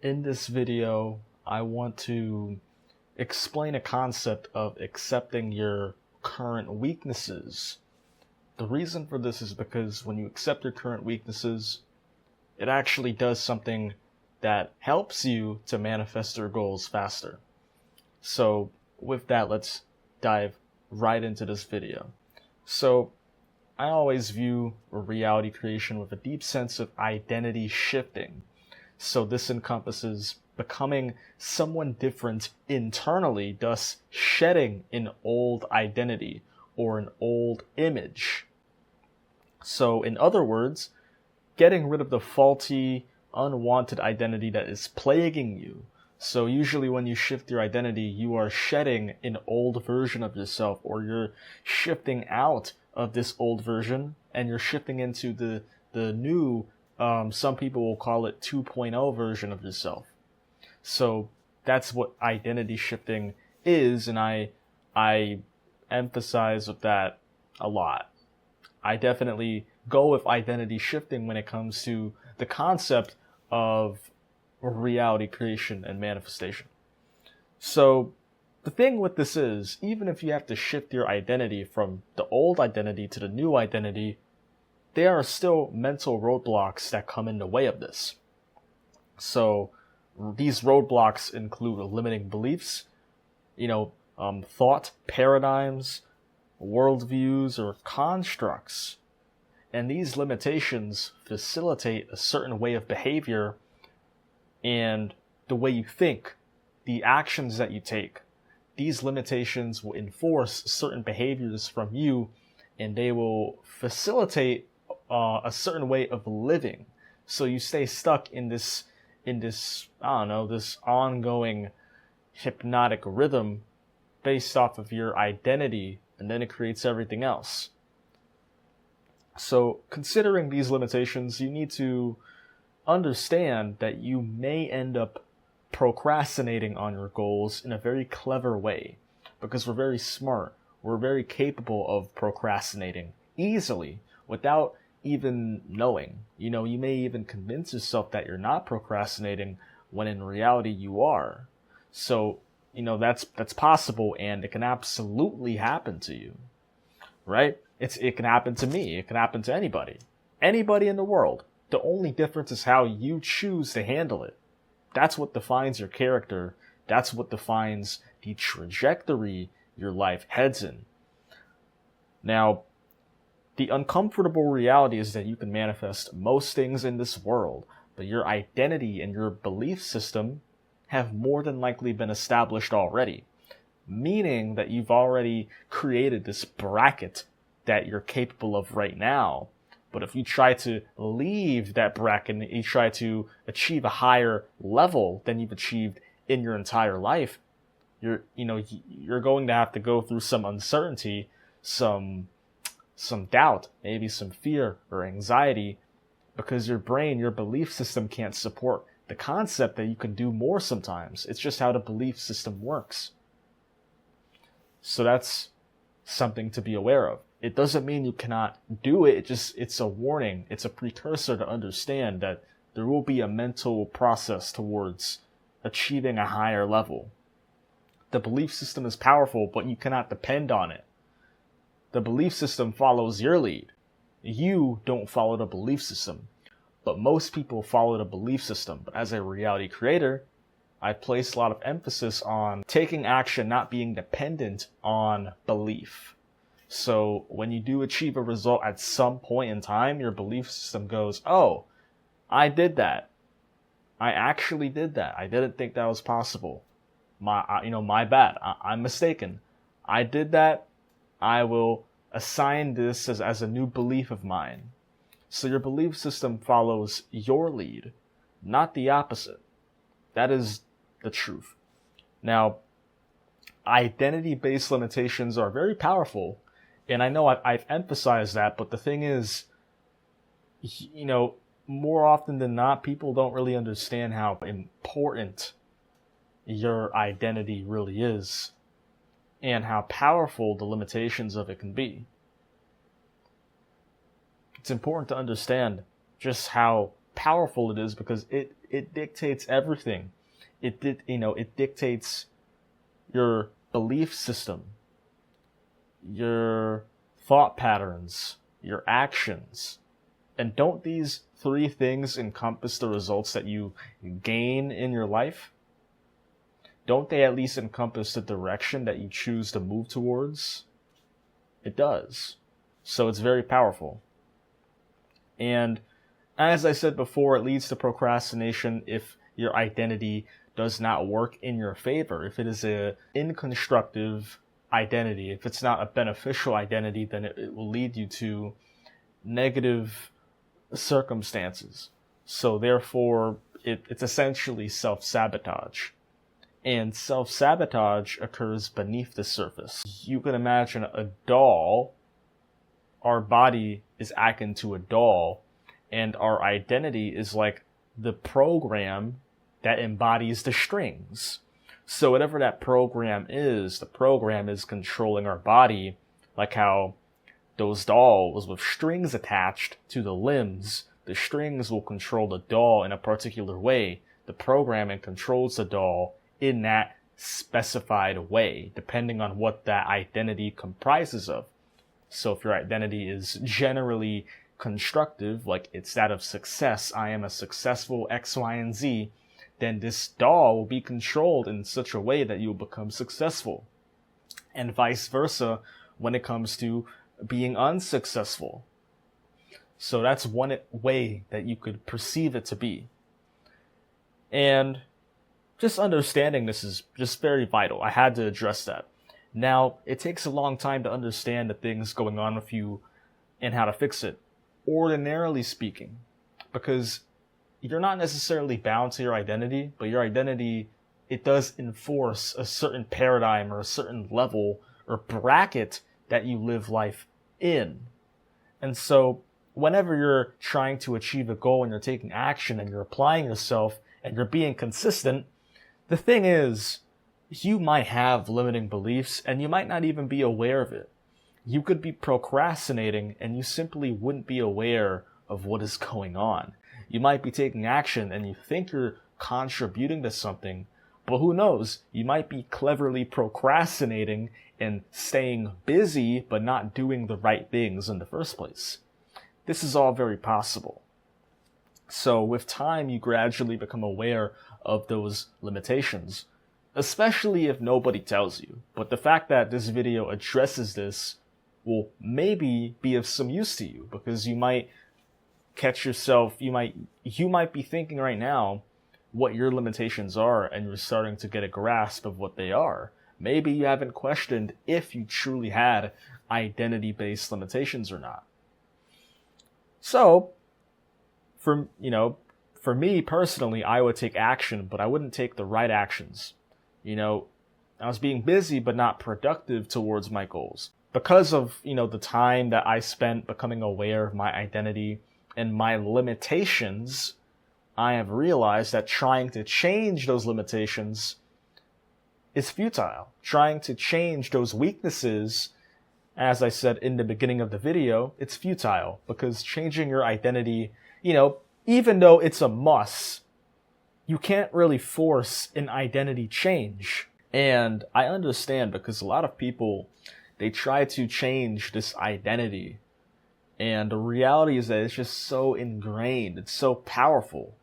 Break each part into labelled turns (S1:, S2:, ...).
S1: In this video, I want to explain a concept of accepting your current weaknesses. The reason for this is because when you accept your current weaknesses, it actually does something that helps you to manifest your goals faster. So with that, let's dive right into this video. So I always view reality creation with a deep sense of identity shifting. So this encompasses becoming someone different internally, thus shedding an old identity or an old image. So in other words, getting rid of the faulty, unwanted identity that is plaguing you. So usually when you shift your identity, you are shedding an old version of yourself, or you're shifting out of this old version and you're shifting into the new, some people will call it 2.0 version of yourself. So that's what identity shifting is, and I emphasize with that a lot. I definitely go with identity shifting when it comes to the concept of reality creation and manifestation. So the thing with this is, even if you have to shift your identity from the old identity to the new identity, there are still mental roadblocks that come in the way of this. So these roadblocks include limiting beliefs, thought paradigms, worldviews, or constructs. And these limitations facilitate a certain way of behavior and the way you think, the actions that you take. These limitations will enforce certain behaviors from you, and they will facilitate a certain way of living. So you stay stuck in this ongoing hypnotic rhythm based off of your identity, and then it creates everything else. So considering these limitations, you need to understand that you may end up procrastinating on your goals in a very clever way, because we're very smart. We're very capable of procrastinating easily without even knowing. You may even convince yourself that you're not procrastinating when in reality you are. So, that's possible, and it can absolutely happen to you, right? It can happen to me. It can happen to anybody in the world. The only difference is how you choose to handle it. That's what defines your character. That's what defines the trajectory your life heads in. Now, the uncomfortable reality is that you can manifest most things in this world, but your identity and your belief system have more than likely been established already, meaning that you've already created this bracket that you're capable of right now. But if you try to leave that bracket and you try to achieve a higher level than you've achieved in your entire life, you're going to have to go through some uncertainty, some doubt, maybe some fear or anxiety, because your brain, your belief system can't support the concept that you can do more sometimes. It's just how the belief system works. So that's something to be aware of. It doesn't mean you cannot do it. It's a warning. It's a precursor to understand that there will be a mental process towards achieving a higher level. The belief system is powerful, but you cannot depend on it. The belief system follows your lead. You don't follow the belief system, but most people follow the belief system. But as a reality creator, I place a lot of emphasis on taking action, not being dependent on belief. So when you do achieve a result at some point in time, your belief system goes, oh, I did that. I actually did that. I didn't think that was possible. My bad. I'm mistaken. I did that. I will assign this as a new belief of mine. So your belief system follows your lead, not the opposite. That is the truth. Now, identity-based limitations are very powerful. And I know I've emphasized that, but the thing is, more often than not, people don't really understand how important your identity really is and how powerful the limitations of it can be. It's important to understand just how powerful it is because it dictates everything. It dictates your belief system, your thought patterns, your actions. And don't these three things encompass the results that you gain in your life? Don't they at least encompass the direction that you choose to move towards? It does. So it's very powerful. And as I said before, it leads to procrastination if your identity does not work in your favor. If it is an inconstructive identity, if it's not a beneficial identity, then it will lead you to negative circumstances. So therefore, it's essentially self-sabotage. And self-sabotage occurs beneath the surface. You can imagine a doll. Our body is akin to a doll, and our identity is like the program that embodies the strings. So whatever that program is, the program is controlling our body, like how those dolls with strings attached to the limbs, the strings will control the doll in a particular way. The programming controls the doll in that specified way, depending on what that identity comprises of. So if your identity is generally constructive, like it's that of success, I am a successful X, Y, and Z, then this doll will be controlled in such a way that you'll become successful. And vice versa when it comes to being unsuccessful. So that's one way that you could perceive it to be. And just understanding this is just very vital. I had to address that. Now, it takes a long time to understand the things going on with you and how to fix it, ordinarily speaking, because you're not necessarily bound to your identity, but your identity, it does enforce a certain paradigm or a certain level or bracket that you live life in. And so whenever you're trying to achieve a goal and you're taking action and you're applying yourself and you're being consistent, the thing is, you might have limiting beliefs and you might not even be aware of it. You could be procrastinating and you simply wouldn't be aware of what is going on. You might be taking action and you think you're contributing to something, but who knows? You might be cleverly procrastinating and staying busy but not doing the right things in the first place. This is all very possible. So with time, you gradually become aware of those limitations, especially if nobody tells you. But the fact that this video addresses this will maybe be of some use to you, because you might catch yourself, you might be thinking right now what your limitations are, and you're starting to get a grasp of what they are. Maybe you haven't questioned if you truly had identity-based limitations or not. So, for me personally, I would take action, but I wouldn't take the right actions. I was being busy but not productive towards my goals. Because of, the time that I spent becoming aware of my identity and my limitations, I have realized that trying to change those limitations is futile. Trying to change those weaknesses, as I said in the beginning of the video, it's futile, because changing your identity, even though it's a must, you can't really force an identity change. And I understand, because a lot of people, they try to change this identity. And the reality is that it's just so ingrained. It's so powerful.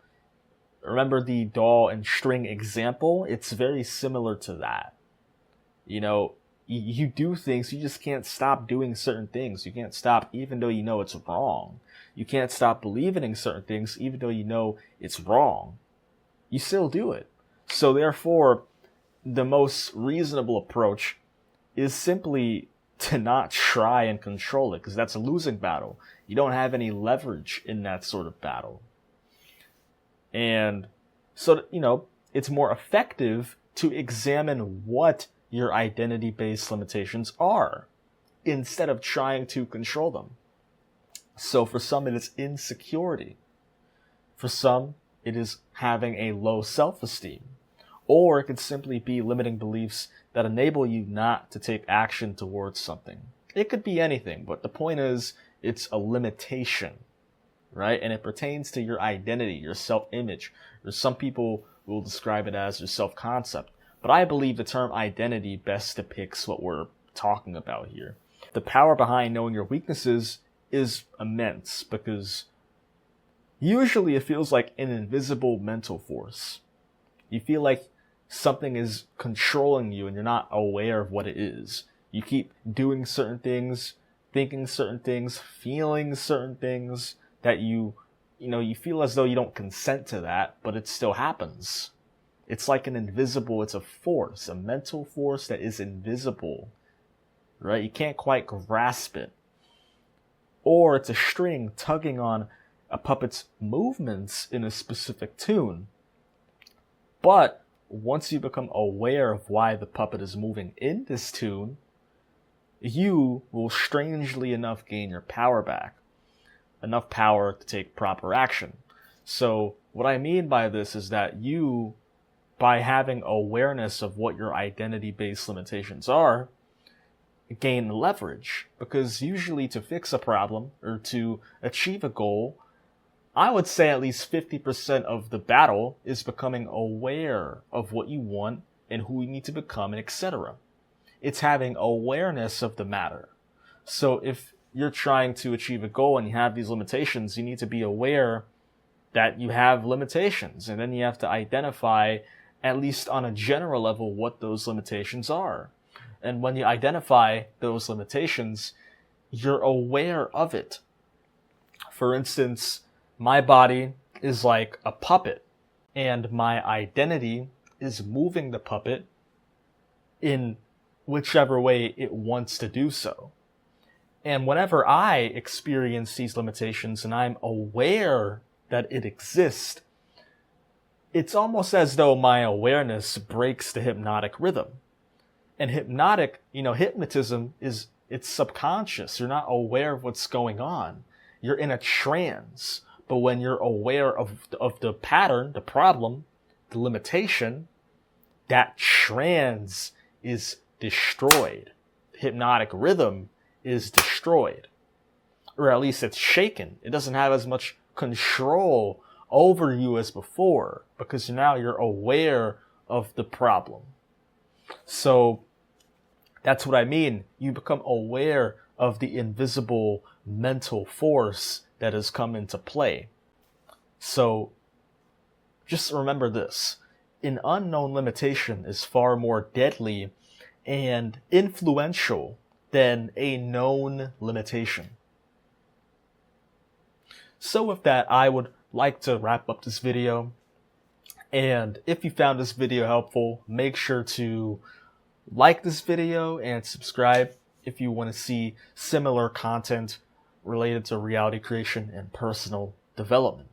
S1: Remember the doll and string example? It's very similar to that. You do things, you just can't stop doing certain things. You can't stop even though you know it's wrong. You can't stop believing in certain things even though you know it's wrong. You still do it. So therefore, the most reasonable approach is simply to not try and control it, because that's a losing battle. You don't have any leverage in that sort of battle. And so, it's more effective to examine what your identity-based limitations are, instead of trying to control them. So for some, it is insecurity. For some, it is having a low self-esteem. Or it could simply be limiting beliefs that enable you not to take action towards something. It could be anything, but the point is, it's a limitation. right? And it pertains to your identity, your self-image, or some people will describe it as your self-concept. But I believe the term identity best depicts what we're talking about here. The power behind knowing your weaknesses is immense because usually it feels like an invisible mental force. You feel like something is controlling you and you're not aware of what it is. You keep doing certain things, thinking certain things, feeling certain things that you feel as though you don't consent to that, but it still happens. It's like it's a force, a mental force that is invisible, right? You can't quite grasp it. Or it's a string tugging on a puppet's movements in a specific tune. But once you become aware of why the puppet is moving in this tune, you will strangely enough gain your power back. Enough power to take proper action. So what I mean by this is that you, by having awareness of what your identity-based limitations are, gain leverage. Because usually to fix a problem or to achieve a goal, I would say at least 50% of the battle is becoming aware of what you want and who you need to become, and etc. It's having awareness of the matter. So if you're trying to achieve a goal and you have these limitations, you need to be aware that you have limitations. And then you have to identify, at least on a general level, what those limitations are. And when you identify those limitations, you're aware of it. For instance, my body is like a puppet, and my identity is moving the puppet in whichever way it wants to do so. And whenever I experience these limitations and I'm aware that it exists, it's almost as though my awareness breaks the hypnotic rhythm. And hypnotism it's subconscious. You're not aware of what's going on. You're in a trance. But when you're aware of the pattern, the problem, the limitation, that trance is destroyed. Hypnotic rhythm is destroyed. Or at least it's shaken. It doesn't have as much control over you as before because now you're aware of the problem. So that's what I mean. You become aware of the invisible mental force that has come into play. So just remember this. An unknown limitation is far more deadly and influential than a known limitation. So with that, I would like to wrap up this video. And if you found this video helpful, make sure to like this video and subscribe if you want to see similar content related to reality creation and personal development.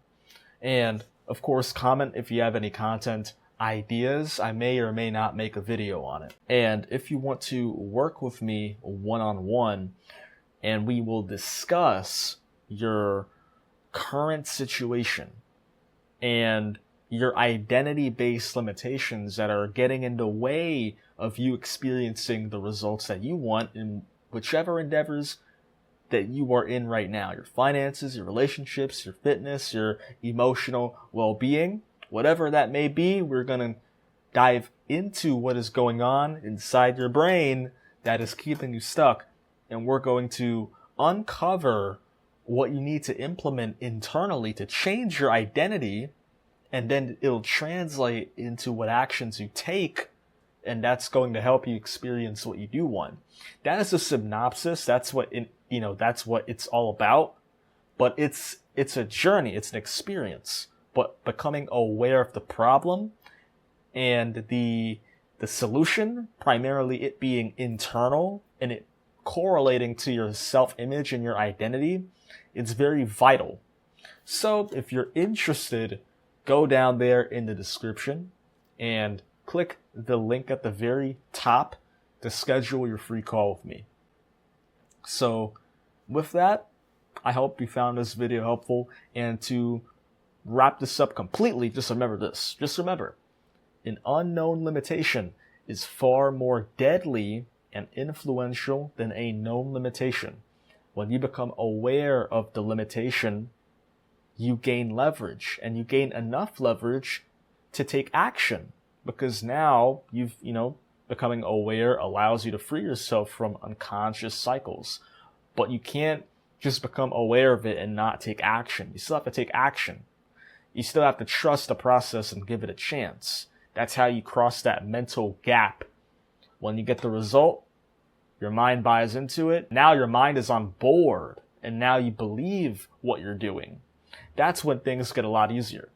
S1: And of course, comment if you have any content ideas. I may or may not make a video on it. And if you want to work with me one-on-one, and we will discuss your current situation and your identity-based limitations that are getting in the way of you experiencing the results that you want in whichever endeavors that you are in right now. Your finances, your relationships, your fitness, your emotional well-being, whatever that may be, we're going to dive into what is going on inside your brain that is keeping you stuck. And we're going to uncover what you need to implement internally to change your identity. And then it'll translate into what actions you take. And that's going to help you experience what you do want. That is a synopsis. That's what it's all about. But it's a journey. It's an experience. But becoming aware of the problem and the solution, primarily it being internal and it correlating to your self-image and your identity, it's very vital. So if you're interested, go down there in the description and click the link at the very top to schedule your free call with me. So with that, I hope you found this video helpful. And to wrap this up completely, just remember this. Just remember, an unknown limitation is far more deadly and influential than a known limitation. When you become aware of the limitation, you gain leverage, and you gain enough leverage to take action, because now you've, becoming aware allows you to free yourself from unconscious cycles. But you can't just become aware of it and not take action. You still have to take action. You still have to trust the process and give it a chance. That's how you cross that mental gap. When you get the result, your mind buys into it. Now your mind is on board, and now you believe what you're doing. That's when things get a lot easier.